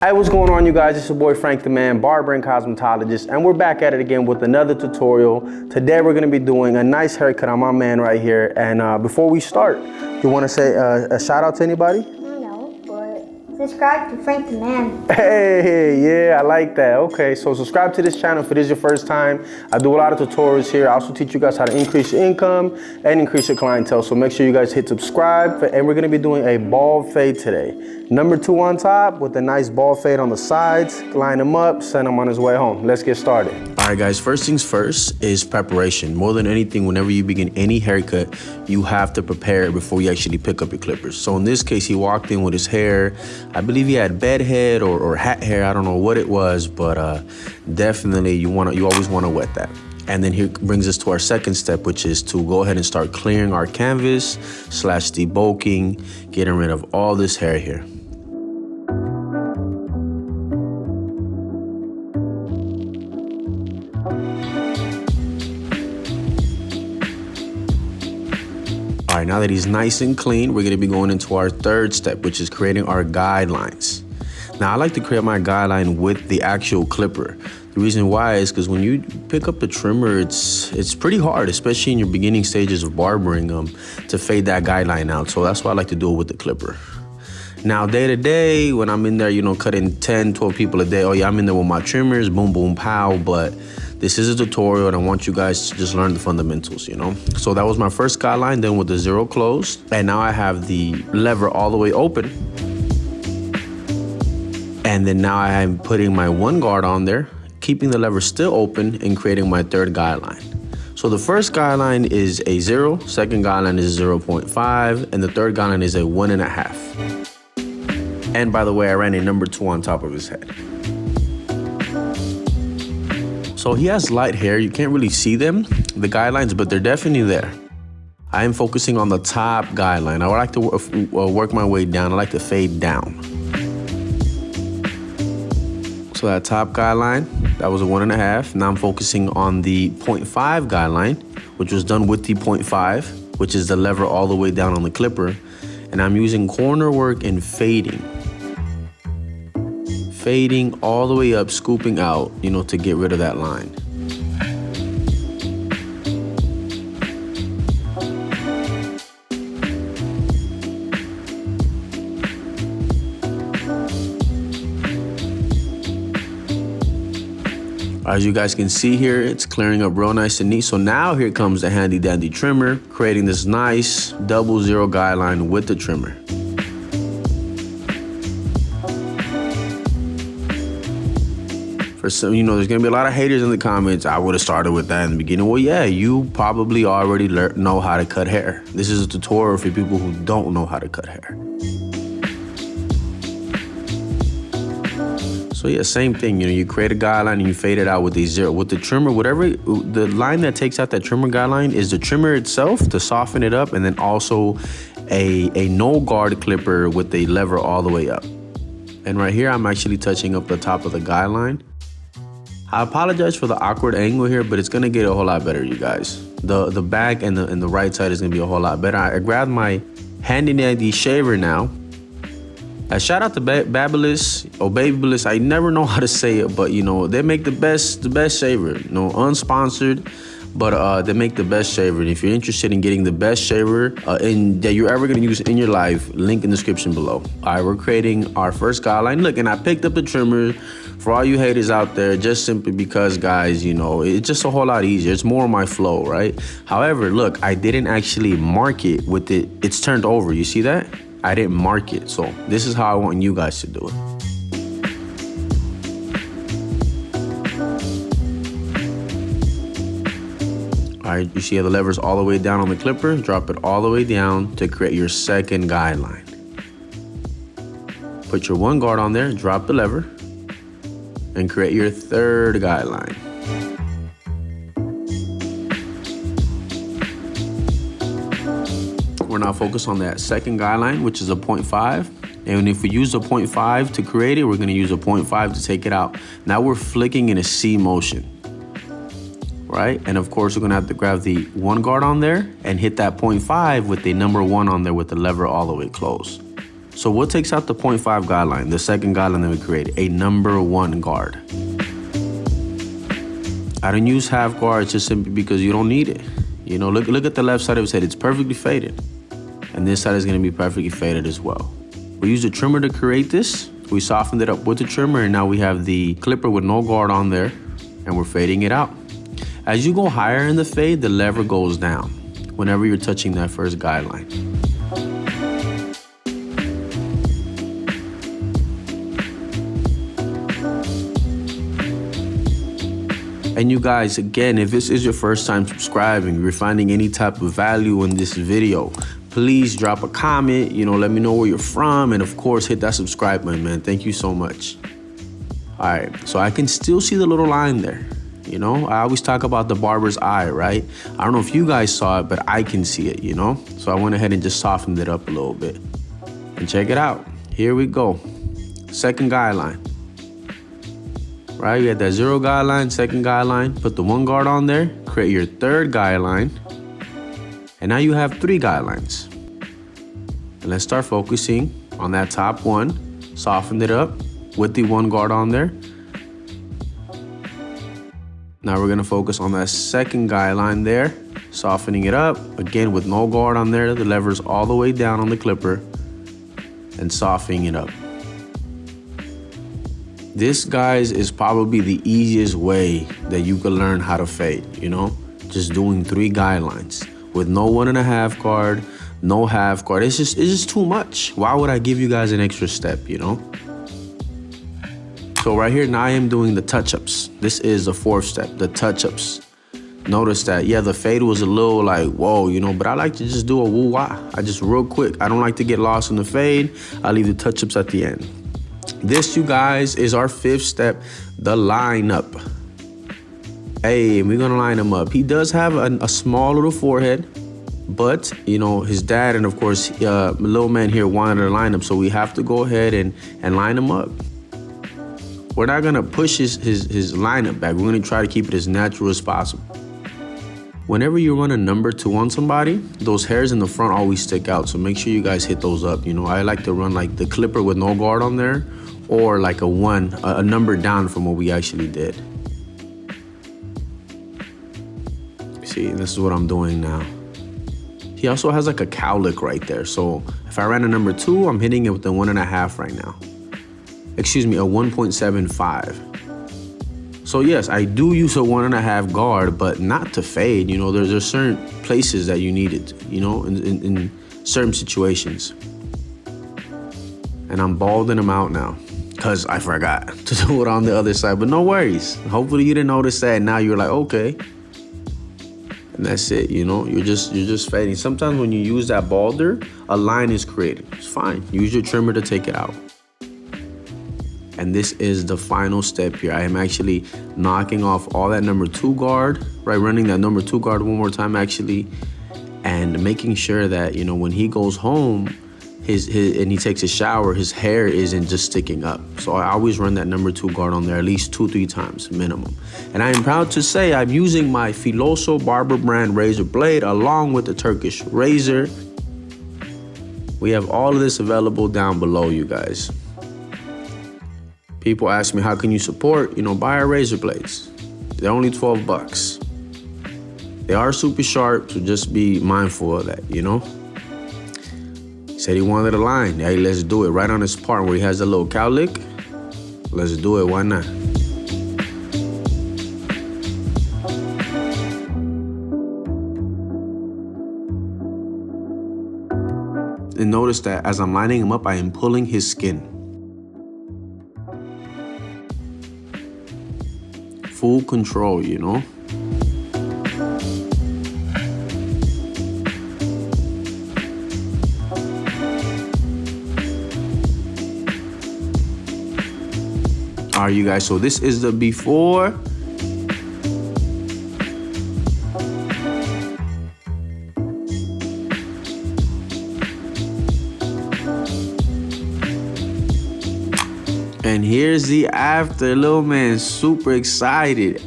Hey, what's going on, you guys? It's your boy Frank the Man, barber and cosmetologist, and we're back at it again with another tutorial. Today we're going to be doing a nice haircut on my man right here. And before we start, you want to say a shout out to anybody? No, but subscribe to Frank the Man. Hey, yeah, I like that. Okay, so subscribe to this channel if it is your first time. I do a lot of tutorials here. I also teach you guys how to increase your income and increase your clientele. So make sure you guys hit subscribe, and we're going to be doing a bald fade today. Number 2 on top with a nice bald fade on the sides. Line him up, send him on his way home. Let's get started. All right, guys, first things first is preparation. More than anything, whenever you begin any haircut, you have to prepare it before you actually pick up your clippers. So in this case, he walked in with his hair. I believe he had bed head or hat hair. I don't know what it was, but definitely you always want to wet that. And then here brings us to our second step, which is to go ahead and start clearing our canvas / debulking, getting rid of all this hair here. All right, now that he's nice and clean, we're gonna be going into our third step, which is creating our guidelines. Now, I like to create my guideline with the actual clipper. The reason why is because when you pick up the trimmer, it's pretty hard, especially in your beginning stages of barbering, to fade that guideline out. So that's why I like to do it with the clipper. Now, day to day, when I'm in there, cutting 10, 12 people a day, oh yeah, I'm in there with my trimmers, boom, boom, pow, but this is a tutorial and I want you guys to just learn the fundamentals, So that was my first guideline, then with the zero closed. And now I have the lever all the way open. And then now I am putting my one guard on there, keeping the lever still open and creating my third guideline. So the first guideline is a 0, second guideline is 0.5, and the third guideline is a 1.5. And by the way, I ran a number 2 on top of his head. So he has light hair. You can't really see them, the guidelines, but they're definitely there. I am focusing on the top guideline. I would like to work my way down. I like to fade down. So that top guideline, that was a 1.5. Now I'm focusing on the 0.5 guideline, which was done with the 0.5, which is the lever all the way down on the clipper. And I'm using corner work and fading. Fading all the way up, scooping out, to get rid of that line. As you guys can see here, it's clearing up real nice and neat. So now here comes the handy dandy trimmer, creating this nice 00 guideline with the trimmer. For some, there's gonna be a lot of haters in the comments. I would have started with that in the beginning. Well, yeah, you probably already know how to cut hair. This is a tutorial for people who don't know how to cut hair. So yeah, same thing, you create a guideline and you fade it out with a 0. With the trimmer, whatever, the line that takes out that trimmer guideline is the trimmer itself to soften it up, and then also a no guard clipper with a lever all the way up. And right here, I'm actually touching up the top of the guideline. I apologize for the awkward angle here, but it's gonna get a whole lot better, you guys. The back and the right side is gonna be a whole lot better. I grabbed my handy dandy shaver now. Shout out to Babyliss or Babyliss. I never know how to say it, but they make the best shaver. Unsponsored, but they make the best shaver. And if you're interested in getting the best shaver that you're ever gonna use in your life, link in the description below. All right, we're creating our first guideline. Look, and I picked up the trimmer for all you haters out there, just simply because, guys, it's just a whole lot easier. It's more my flow, right? However, look, I didn't actually mark it with it. It's turned over. You see that? I didn't mark it. So this is how I want you guys to do it. All right, you see how the lever's all the way down on the clipper? Drop it all the way down to create your second guideline. Put your one guard on there, drop the lever, and create your third guideline. We're now focused on that second guideline, which is a 0.5. And if we use a 0.5 to create it, we're gonna use a 0.5 to take it out. Now we're flicking in a C motion, right? And of course, we're gonna have to grab the one guard on there and hit that 0.5 with the number 1 on there with the lever all the way closed. So what takes out the 0.5 guideline, the second guideline that we created? A number 1 guard. I don't use half guards just simply because you don't need it. You know, look at the left side of his head. It's perfectly faded. And this side is gonna be perfectly faded as well. We used a trimmer to create this. We softened it up with the trimmer, and now we have the clipper with no guard on there, and we're fading it out. As you go higher in the fade, the lever goes down whenever you're touching that first guideline. And you guys, again, if this is your first time subscribing, you're finding any type of value in this video, please drop a comment, you know, let me know where you're from, and of course, hit that subscribe button, man. Thank you so much. All right, so I can still see the little line there. You know, I always talk about the barber's eye, right? I don't know if you guys saw it, but I can see it, you know? So I went ahead and just softened it up a little bit. And check it out. Here we go. Second guideline. Right, you had that 0 guideline, second guideline, put the 1 guard on there, create your third guideline, and now you have 3 guidelines. And let's start focusing on that top one, soften it up with the 1 guard on there. Now we're gonna focus on that second guideline there, softening it up, again with no guard on there, the lever's all the way down on the clipper, and softening it up. This, guys, is probably the easiest way that you can learn how to fade, you know? Just doing 3 guidelines with no 1.5 guard, no half guard. It's just too much. Why would I give you guys an extra step, you know? So right here, now I am doing the touch-ups. This is the 4th step, the touch-ups. Notice that, yeah, the fade was a little like, whoa, you know, but I like to just do a woo-wah. I just real quick. I don't like to get lost in the fade. I leave the touch-ups at the end. This, you guys, is our 5th step, the lineup. Hey, we're gonna line him up. He does have a small little forehead, but, you know, his dad and, of course, little man here wanted to line up, so we have to go ahead and line him up. We're not gonna push his lineup back. We're gonna try to keep it as natural as possible. Whenever you run a number 2 on somebody, those hairs in the front always stick out, so make sure you guys hit those up. You know, I like to run like the clipper with no guard on there, or like a number down from what we actually did. See, this is what I'm doing now. He also has like a cowlick right there, so if I ran a number 2, I'm hitting it with the 1.5 right now. Excuse me, a 1.75. So yes, I do use a 1.5 guard, but not to fade. You know, there's certain places that you need it, you know, in certain situations. And I'm balding them out now because I forgot to do it on the other side, but no worries. Hopefully you didn't notice that, and now you're like, okay. And that's it, you know, you're just fading. Sometimes when you use that balder, a line is created. It's fine. Use your trimmer to take it out. And this is the final step here. I am actually knocking off all that number 2 guard, right? Running that number 2 guard one more time, actually, and making sure that, you know, when he goes home, and he takes a shower, his hair isn't just sticking up. So I always run that number 2 guard on there at least 2-3 times minimum. And I am proud to say I'm using my Filoso Barber brand razor blade along with the Turkish razor. We have all of this available down below, you guys. People ask me, how can you support? You know, buy our razor blades. They're only 12 bucks. They are super sharp, so just be mindful of that, you know? Said he wanted a line. Hey, let's do it. Right on his part where he has a little cowlick. Let's do it, why not? And notice that as I'm lining him up, I am pulling his skin. Full control, you know? All right, you guys, so this is the before. And here's the after. Little man super excited.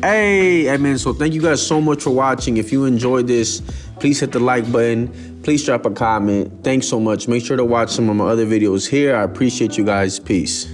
Hey man, so thank you guys so much for watching. If you enjoyed this, Please hit the like button. Please drop a comment. Thanks so much. Make sure to watch some of my other videos here. I appreciate you guys. Peace.